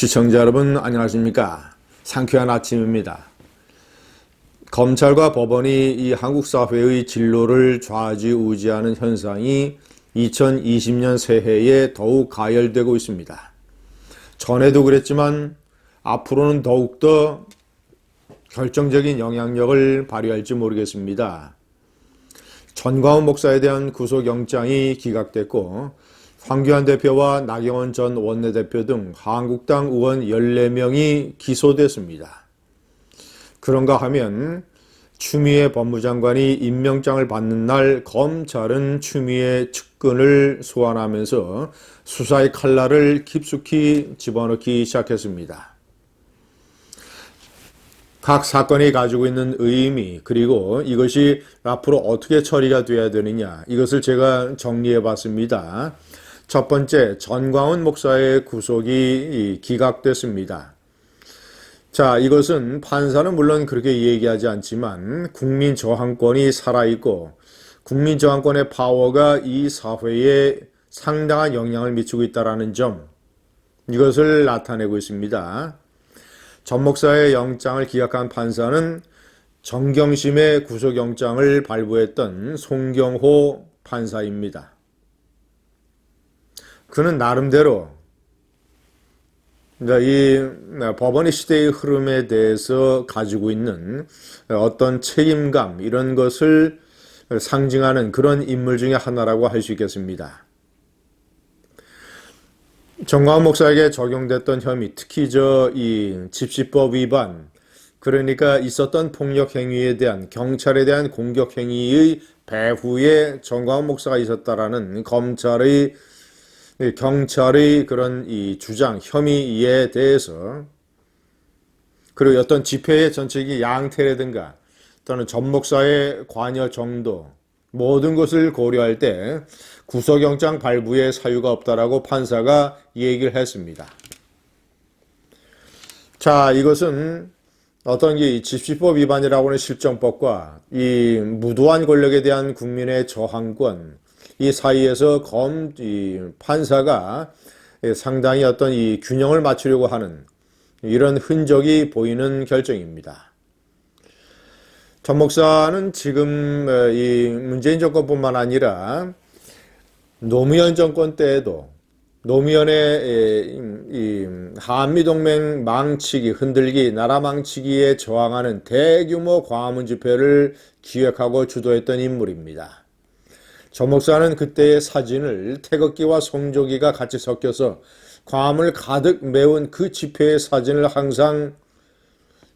시청자 여러분 안녕하십니까? 상쾌한 아침입니다. 검찰과 법원이 이 한국 사회의 진로를 좌지우지하는 현상이 2020년 새해에 더욱 가열되고 있습니다. 전에도 그랬지만 앞으로는 더욱더 결정적인 영향력을 발휘할지 모르겠습니다. 전광훈 목사에 대한 구속영장이 기각됐고 황교안 대표와 나경원 전 원내대표 등 한국당 의원 14명이 기소됐습니다. 그런가 하면 추미애 법무장관이 임명장을 받는 날 검찰은 추미애 측근을 소환하면서 수사의 칼날을 깊숙이 집어넣기 시작했습니다. 각 사건이 가지고 있는 의미, 그리고 이것이 앞으로 어떻게 처리가 돼야 되느냐, 이것을 제가 정리해 봤습니다. 첫 번째, 전광훈 목사의 구속이 기각됐습니다. 자, 이것은 판사는 물론 그렇게 얘기하지 않지만 국민 저항권이 살아있고 국민 저항권의 파워가 이 사회에 상당한 영향을 미치고 있다는 점, 이것을 나타내고 있습니다. 전 목사의 영장을 기각한 판사는 정경심의 구속영장을 발부했던 송경호 판사입니다. 그는 나름대로 이 법원의 시대의 흐름에 대해서 가지고 있는 어떤 책임감, 이런 것을 상징하는 그런 인물 중에 하나라고 할 수 있겠습니다. 전광훈 목사에게 적용됐던 혐의, 특히 이 집시법 위반, 그러니까 있었던 폭력 행위에 대한, 경찰에 대한 공격 행위의 배후에 전광훈 목사가 있었다라는 경찰의 그런 이 주장, 혐의에 대해서, 그리고 어떤 집회의 전체적인 양태라든가 또는 전 목사의 관여 정도, 모든 것을 고려할 때 구속영장 발부의 사유가 없다라고 판사가 얘기를 했습니다. 자, 이것은 어떤 이 집시법 위반이라고 하는 실정법과 이 무도한 권력에 대한 국민의 저항권, 이 사이에서 판사가 상당히 어떤 이 균형을 맞추려고 하는 이런 흔적이 보이는 결정입니다. 전 목사는 지금 이 문재인 정권뿐만 아니라 노무현 정권 때에도 노무현의 이 한미동맹 망치기, 흔들기, 나라 망치기에 저항하는 대규모 광화문 집회를 기획하고 주도했던 인물입니다. 전 목사는 그때의 사진을 태극기와 성조기가 같이 섞여서 광화문을 가득 메운 그 집회의 사진을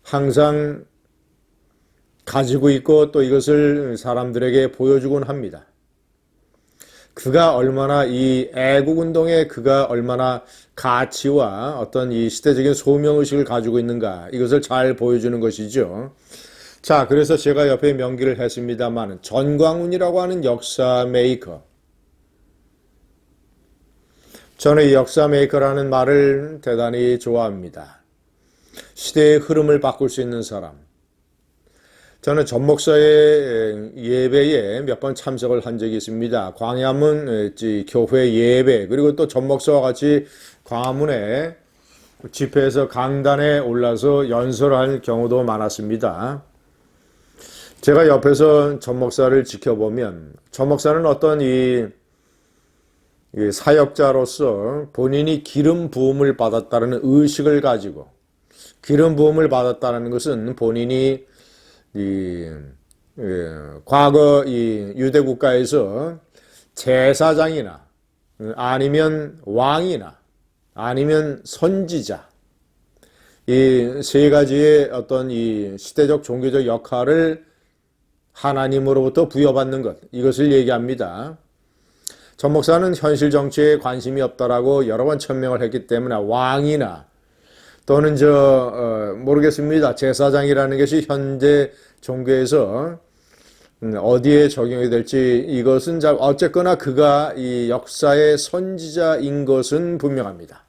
항상 가지고 있고 또 이것을 사람들에게 보여주곤 합니다. 그가 얼마나 이 애국운동에 그가 얼마나 가치와 어떤 이 시대적인 소명의식을 가지고 있는가, 이것을 잘 보여주는 것이죠. 자, 그래서 제가 옆에 명기를 했습니다만 전광훈이라고 하는 역사 메이커, 저는 이 역사 메이커라는 말을 대단히 좋아합니다. 시대의 흐름을 바꿀 수 있는 사람. 저는 전 목사의 예배에 몇 번 참석을 한 적이 있습니다. 광화문 교회 예배, 그리고 또 전 목사와 같이 광화문에 집회에서 강단에 올라서 연설할 경우도 많았습니다. 제가 옆에서 전 목사를 지켜보면 전 목사는 어떤 이 사역자로서 본인이 기름 부음을 받았다는 의식을 가지고, 기름 부음을 받았다는 것은 본인이 과거 이 유대 국가에서 제사장이나 아니면 왕이나 아니면 선지자, 이 세 가지의 어떤 이 시대적 종교적 역할을 하나님으로부터 부여받는 것, 이것을 얘기합니다. 전 목사는 현실 정치에 관심이 없다라고 여러 번 천명을 했기 때문에 왕이나 또는 모르겠습니다. 제사장이라는 것이 현재 종교에서 어디에 적용이 될지, 이것은 어쨌거나 그가 이 역사의 선지자인 것은 분명합니다.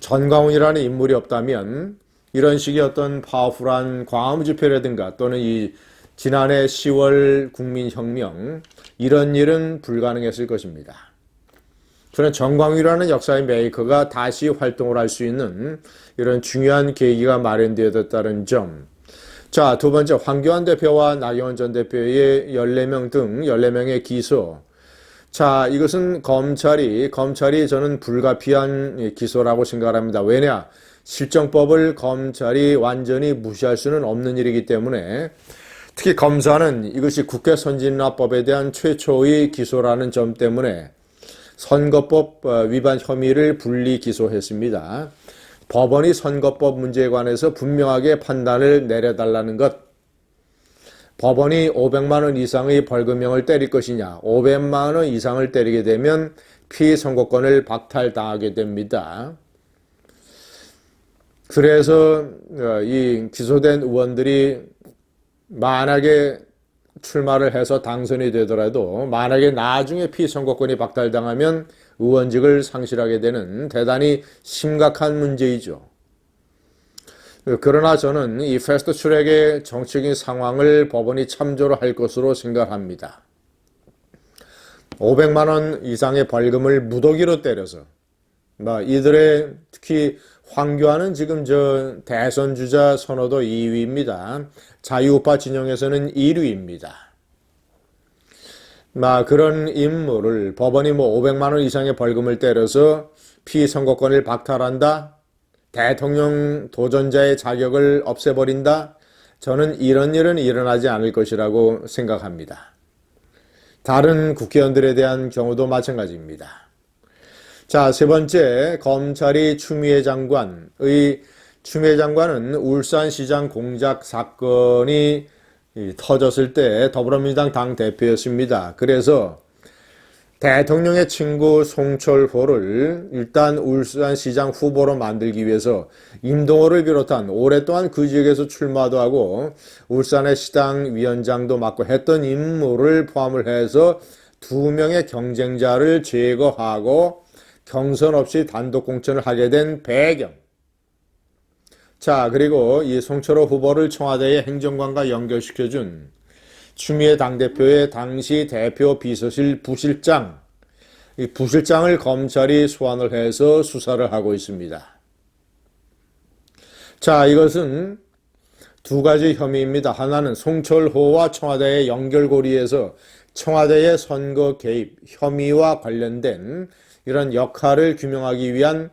전광훈이라는 인물이 없다면 이런 식의 어떤 파워풀한 광화문 집회라든가 또는 이 지난해 10월 국민혁명, 이런 일은 불가능했을 것입니다. 저는 정광유라는 역사의 메이커가 다시 활동을 할 수 있는 이런 중요한 계기가 마련되었다는 점. 자, 두 번째, 황교안 대표와 나경원 전 대표의 14명 등 14명의 기소. 자, 이것은 검찰이 저는 불가피한 기소라고 생각합니다. 왜냐? 실정법을 검찰이 완전히 무시할 수는 없는 일이기 때문에 특히 검사는 이것이 국회 선진화법에 대한 최초의 기소라는 점 때문에 선거법 위반 혐의를 분리 기소했습니다. 법원이 선거법 문제에 관해서 분명하게 판단을 내려달라는 것. 법원이 500만 원 이상의 벌금형을 때릴 것이냐, 500만 원 이상을 때리게 되면 피선거권을 박탈당하게 됩니다. 그래서 이 기소된 의원들이 만약에 출마를 해서 당선이 되더라도 만약에 나중에 피선거권이 박탈당하면 의원직을 상실하게 되는 대단히 심각한 문제이죠. 그러나 저는 이 패스트 트랙의 정치적인 상황을 법원이 참조를 할 것으로 생각합니다. 500만 원 이상의 벌금을 무더기로 때려서 이들의 특히 황교안은 지금 대선 주자 선호도 2위입니다. 자유우파 진영에서는 1위입니다. 그런 인물을 법원이 500만 원 이상의 벌금을 때려서 피선거권을 박탈한다? 대통령 도전자의 자격을 없애버린다? 저는 이런 일은 일어나지 않을 것이라고 생각합니다. 다른 국회의원들에 대한 경우도 마찬가지입니다. 자, 세 번째, 검찰이 추미애 장관은 울산시장 공작 사건이 터졌을 때 더불어민주당 당대표였습니다. 그래서 대통령의 친구 송철호를 일단 울산시장 후보로 만들기 위해서 임동호를 비롯한 오랫동안 그 지역에서 출마도 하고 울산의 시당 위원장도 맡고 했던 인물을 포함을 해서 2명의 경쟁자를 제거하고 경선 없이 단독 공천을 하게 된 배경. 자, 그리고 이 송철호 후보를 청와대의 행정관과 연결시켜준 추미애 당대표의 당시 대표 비서실 부실장, 이 부실장을 검찰이 소환을 해서 수사를 하고 있습니다. 자, 이것은 두 가지 혐의입니다. 하나는 송철호와 청와대의 연결고리에서 청와대의 선거 개입 혐의와 관련된 이런 역할을 규명하기 위한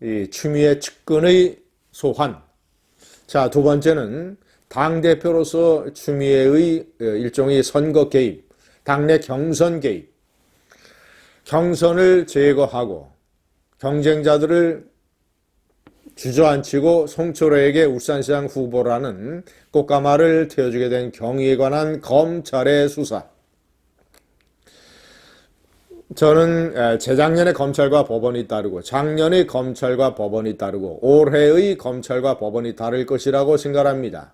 이 추미애 측근의 소환. 자, 두 번째는 당대표로서 추미애의 일종의 선거 개입, 당내 경선 개입, 경선을 제거하고 경쟁자들을 주저앉히고 송철호에게 울산시장 후보라는 꽃가마를 태워주게 된 경위에 관한 검찰의 수사. 저는 재작년에 검찰과 법원이 다르고 작년의 검찰과 법원이 다르고 올해의 검찰과 법원이 다를 것이라고 생각합니다.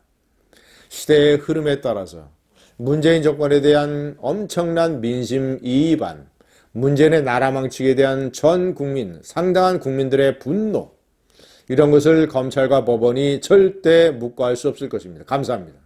시대의 흐름에 따라서 문재인 정권에 대한 엄청난 민심 이반, 문재인의 나라 망치기에 대한 전 국민, 상당한 국민들의 분노, 이런 것을 검찰과 법원이 절대 묵과할 수 없을 것입니다. 감사합니다.